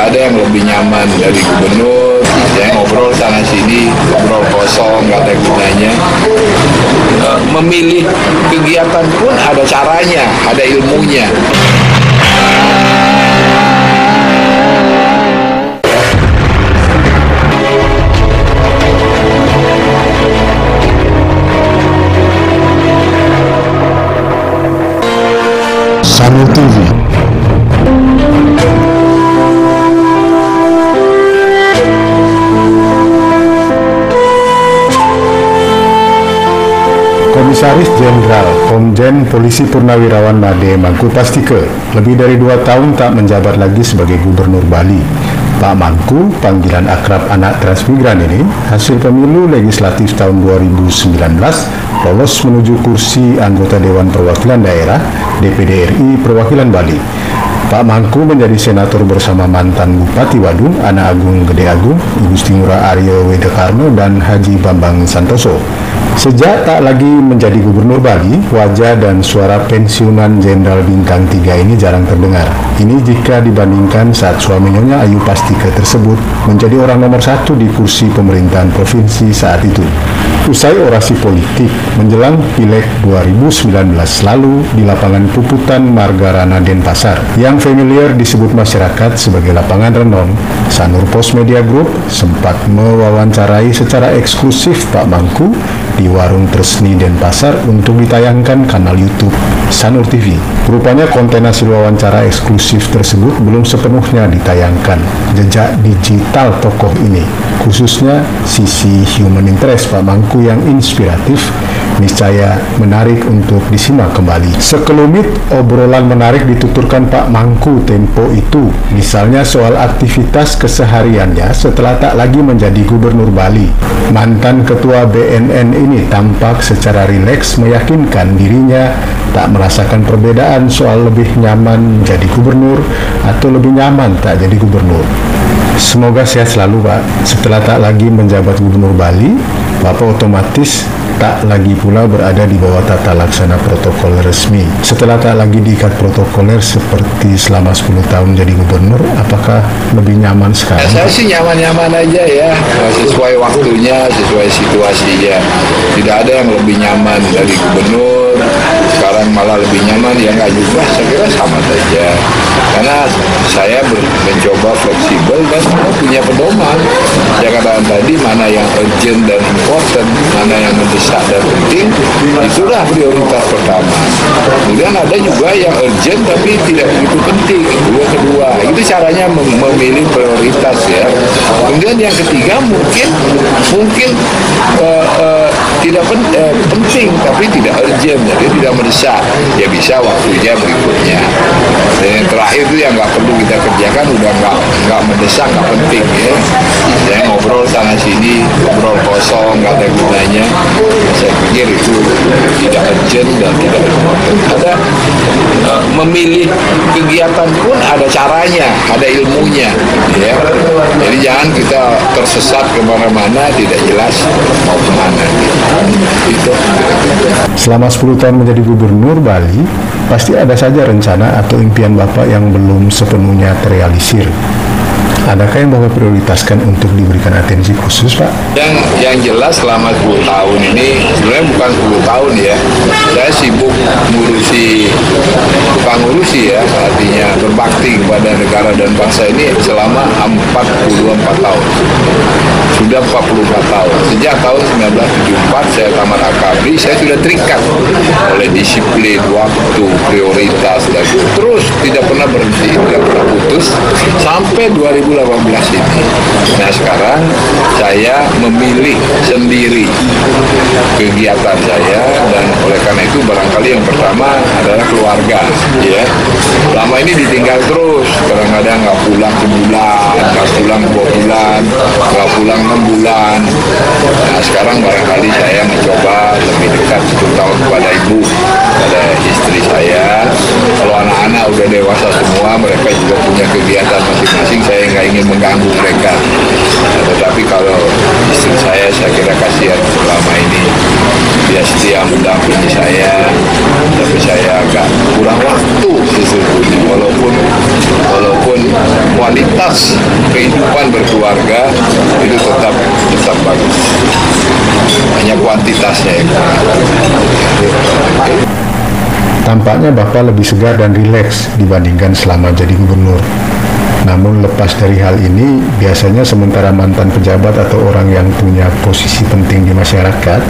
Tidak ada yang lebih nyaman dari gubernur. Saya ngobrol sana sini, ngobrol kosong, nggak ada gunanya. Memilih kegiatan pun ada caranya, ada ilmunya. Sanur TV. Komisaris Jenderal Komjen Polisi Purnawirawan Made Mangku Pastike lebih dari 2 tahun tak menjabat lagi sebagai Gubernur Bali. Pak Mangku, panggilan akrab anak transmigran ini, hasil pemilu legislatif tahun 2019 lolos menuju kursi anggota Dewan Perwakilan Daerah DPD RI Perwakilan Bali. Pak Mangku menjadi senator bersama mantan Bupati Wadung, Anak Agung Gede Agung, Gusti Ngurah Aryo Wedekarno, dan Haji Bambang Santoso. Sejak tak lagi menjadi Gubernur Bali, wajah dan suara pensiunan Jenderal Bintang 3 ini jarang terdengar. Ini jika dibandingkan saat suami Nyonya Ayu Pastike tersebut menjadi orang nomor 1 di kursi pemerintahan provinsi saat itu. Usai orasi politik menjelang Pileg 2019 lalu di lapangan Puputan Margarana Denpasar yang familiar disebut masyarakat sebagai lapangan Renon, Sanur Pos Media Group sempat mewawancarai secara eksklusif Pak Mangku di warung Tresni Denpasar untuk ditayangkan kanal YouTube Sanur TV. Rupanya konten hasil wawancara eksklusif tersebut belum sepenuhnya ditayangkan. Jejak digital tokoh ini, khususnya sisi human interest Pak Mangku yang inspiratif, niscaya menarik untuk disimak kembali. Sekelumit obrolan menarik dituturkan Pak Mangku tempo itu, misalnya soal aktivitas kesehariannya setelah tak lagi menjadi Gubernur Bali. Mantan Ketua BNN ini tampak secara rileks meyakinkan dirinya tak merasakan perbedaan soal lebih nyaman jadi gubernur atau lebih nyaman tak jadi gubernur. Semoga sehat selalu, Pak. Setelah tak lagi menjabat Gubernur Bali, Bapak otomatis tak lagi pula berada di bawah tata laksana protokol resmi. Setelah tak lagi diikat protokoler seperti selama 10 tahun jadi gubernur, apakah lebih nyaman sekarang? Saya sih nyaman-nyaman aja ya, sesuai waktunya, sesuai situasinya. Tidak ada yang lebih nyaman dari gubernur, sekarang malah lebih nyaman, ya nggak juga, saya kira sama saja. Karena saya mencoba fleksibel dan punya pedoman. Saya katakan tadi, mana yang urgent dan important, mana yang mendesak dan penting, itulah prioritas pertama. Kemudian ada juga yang urgent tapi tidak begitu penting, itu yang kedua. Itu caranya memilih prioritas ya. Kemudian yang ketiga mungkin tidak penting tapi tidak urgent, jadi tidak mendesak, ya bisa waktunya berikutnya. Dan yang terakhir itu yang nggak perlu kita kerjakan, udah nggak mendesak, nggak penting ya. Saya ngobrol sana sini, ngobrol kosong, nggak ada gunanya. Saya pikir itu tidak urgent dan tidak ada. Memilih kegiatan pun ada caranya, ada ilmunya ya. Jadi jangan kita tersesat kemana-mana, tidak jelas mau kemana gitu. Selama 10 tahun menjadi Gubernur Bali, pasti ada saja rencana atau impian Bapak yang belum sepenuhnya terrealisir. Adakah yang Bapak prioritaskan untuk diberikan atensi khusus, Pak? Yang jelas selama 10 tahun ini, sebenarnya bukan 10 tahun ya, saya sibuk bukan ngurusi ya, artinya berbakti kepada negara dan bangsa ini selama 44 tahun. Sudah 44 tahun. Sejak tahun 1974 saya tamat AKABRI, saya sudah terikat oleh disiplin, waktu, prioritas, dan terus tidak pernah berhenti, tidak pernah putus, sampai 2018 ini. Nah sekarang saya memilih sendiri kegiatan saya, dan oleh karena itu barangkali yang pertama adalah keluarga ya. Lama ini ditinggal terus, kadang-kadang nggak pulang sebulan, nggak pulang 2 bulan, nggak pulang 6 bulan. Nah sekarang barangkali saya mencoba lebih dekat, terutama kepada ibu, pada istri saya. Kalau anak-anak udah dewasa semua, mereka juga punya kegiatan masing-masing, saya nggak ingin mengganggu mereka. Nah, tetapi kalau istri saya kira kasihan selama ini, dia setia mendampingi saya, tapi saya agak kurang waktu sesungguhnya, walaupun kualitas warga itu tetap bagus. Hanya kuantitasnya yang Tampaknya Bapak lebih segar dan rileks dibandingkan selama jadi gubernur. Namun lepas dari hal ini, biasanya sementara mantan pejabat atau orang yang punya posisi penting di masyarakat,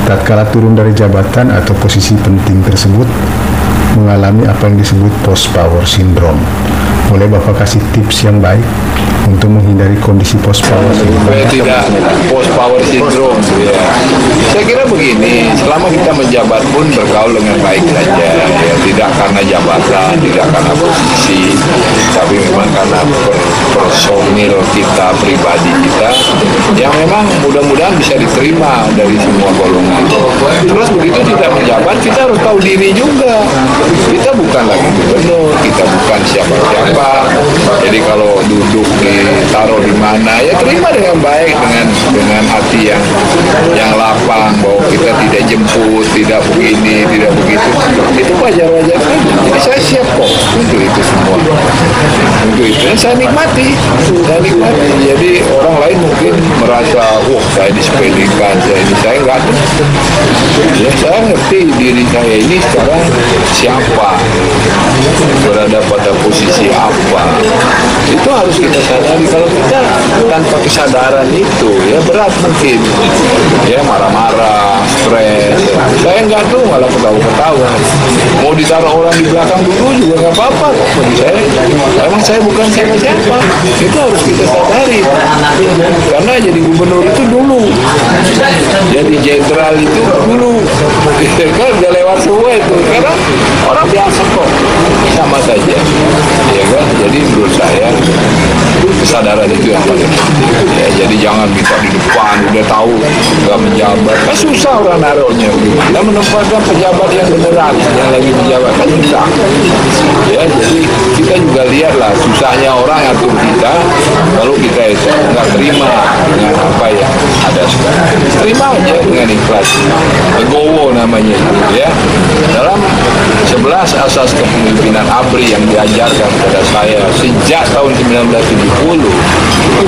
tatkala turun dari jabatan atau posisi penting tersebut, mengalami apa yang disebut post power syndrome. Boleh Bapak kasih tips yang baik untuk menghindari kondisi post power syndrome? supaya tidak post power syndrome ya. Saya kira begini, selama kita menjabat pun bergaul dengan baik saja ya, tidak karena jabatan, tidak karena posisi, tapi memang karena personil kita, pribadi kita yang memang mudah-mudahan bisa diterima dari semua golongan. Terus begitu tidak menjabat, kita harus tahu diri juga, kita bukan lagi gubernur, kita bukan siapa-siapa. Jadi kalau duduk ditaruh di mana ya terima dengan baik, dengan hati yang lapang, bahwa kita tidak jemput, tidak begini, tidak begitu. Itu wajar-wajar saja. Jadi saya siap kok untuk itu semua. Untuk itu dan saya nikmati. Jadi orang lain mungkin merasa, wah saya disepelekan, saya enggak. Ya, saya ngerti diri saya ini sekarang siapa, berada pada posisi apa. Itu harus kita sadari. Kalau kita tanpa kesadaran itu ya berat mungkin ya, marah-marah, stres. Saya enggak tuh, malah ketawa-ketawa. Mau ditaruh orang di belakang dulu juga nggak apa-apa bagi saya. Emang saya bukan siapa-siapa. Itu harus kita sadari. Karena jadi gubernur itu dulu, jadi jenderal itu dulu, kan udah lewat semua itu. Sekarang orang biasa kok, sama saja, ya kan. Jadi menurut saya kesadaran itu yang paling penting. Ya, jadi jangan minta di depan, udah tahu nggak menjabat, kan susah orang naruhnya. Kita menempatkan pejabat yang beneran, yang lagi menjabat kan susah. Ya, jadi kita juga lihatlah susahnya orang atur kita, kalau kita itu nggak terima dengan apa yang ada sekarang. Terima aja dengan ikhlas. Legowo namanya itu ya. Dalam 11 asas kepemimpinan ABRI yang diajarkan kepada saya sejak tahun 1970,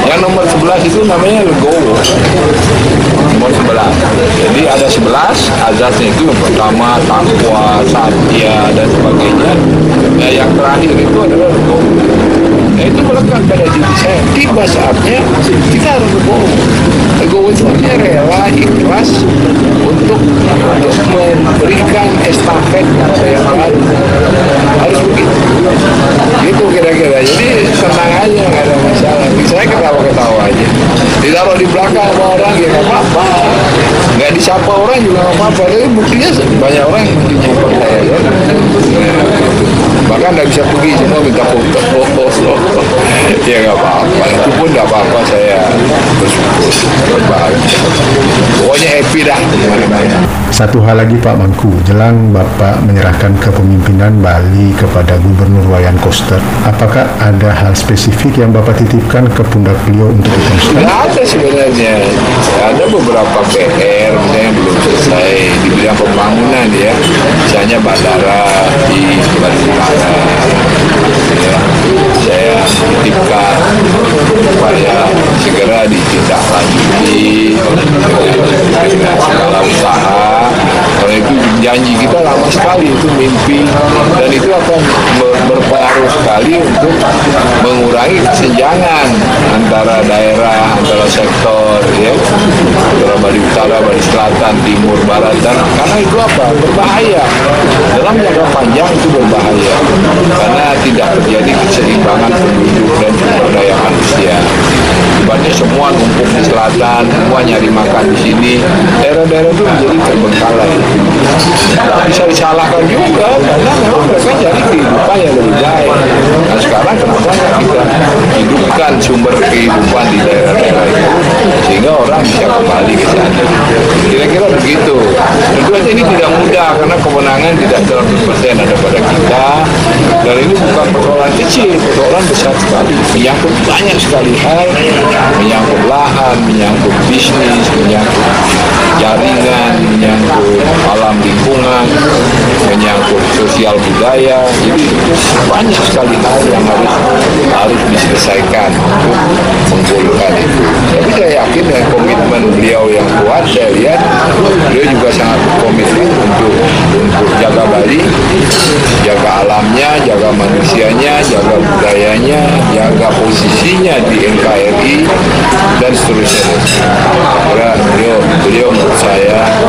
yang nomor 11 itu namanya legowo. Nomor 11. Jadi ada 11 azasnya, itu yang pertama takwa, satya dan sebagainya. Nah, yang terakhir itu adalah legowo. Nah, itu melekat pada diri saya. Tiba saatnya kita harus legowo. Legowo itu artinya rela, ikhlas untuk memberikan estafet yang baru. Harus begitu. Gitu kira-kira. Jadi tenang aja, nggak ada masalah. Saya ketawa-ketawa aja. Ditaruh di belakang sama orang ya nggak apa-apa. Nggak disapa orang juga nggak apa-apa. Tapi buktinya banyak orang yang menyapa saya ya. Bahkan nggak bisa pergi, semua minta foto. Ya nggak apa-apa. Itu pun nggak apa-apa, saya bersyukur, berbahagia. Pokoknya happy dah. Satu hal lagi Pak Mangku, jelang Bapak menyerahkan kepemimpinan Bali kepada Gubernur Wayan Koster, apakah ada hal spesifik yang Bapak titipkan ke pundak beliau untuk diteruskan? Tidak ada sebenarnya. Ada beberapa PR yang belum selesai di bidang pembangunan ya. Misalnya bandara di Bali. Ya, saya titipkan supaya segera ditindaklanjuti dengan segala usaha. Karena itu janji kita lama sekali, itu mimpi, dan itu akan berpengaruh sekali untuk mengurangi kesenjangan antara daerah, antara sektor, ya, antara Bali Utara, Bali Selatan, Timur, Barat, dan karena itu apa? Berbahaya. Dalam jangka panjang itu berbahaya, karena tidak terjadi keseimbangan penduduk dan sumber daya manusia. Akibatnya semua numpuk di selatan, semua nyari makan di sini. Daerah-daerah itu menjadi terbengkalai. Bisa disalahkan juga karena memang mereka cari kehidupan yang lebih baik. Nah sekarang kenapa kita hidupkan sumber kehidupan di daerah-daerah itu sehingga orang bisa kembali ke sana. Kira-kira begitu. Tentu saja ini tidak mudah karena kewenangan tidak 100% ada pada kita. Dan ini bukan persoalan kecil, persoalan besar sekali. Menyangkut banyak sekali hal, menyangkut lahan, menyangkut bisnis, menyangkut jaringan, menyangkut alam lingkungan, menyangkut sosial budaya. Jadi banyak sekali hal yang harus harus diselesaikan untuk menggolkan itu. Tapi saya yakin dengan komitmen beliau yang kuat, saya lihat beliau juga sangat komitmen untuk jaga Bali, jaga alamnya, jaga manusianya, jaga budayanya, jaga posisinya di NKRI dan seterusnya. Karena beliau menurut saya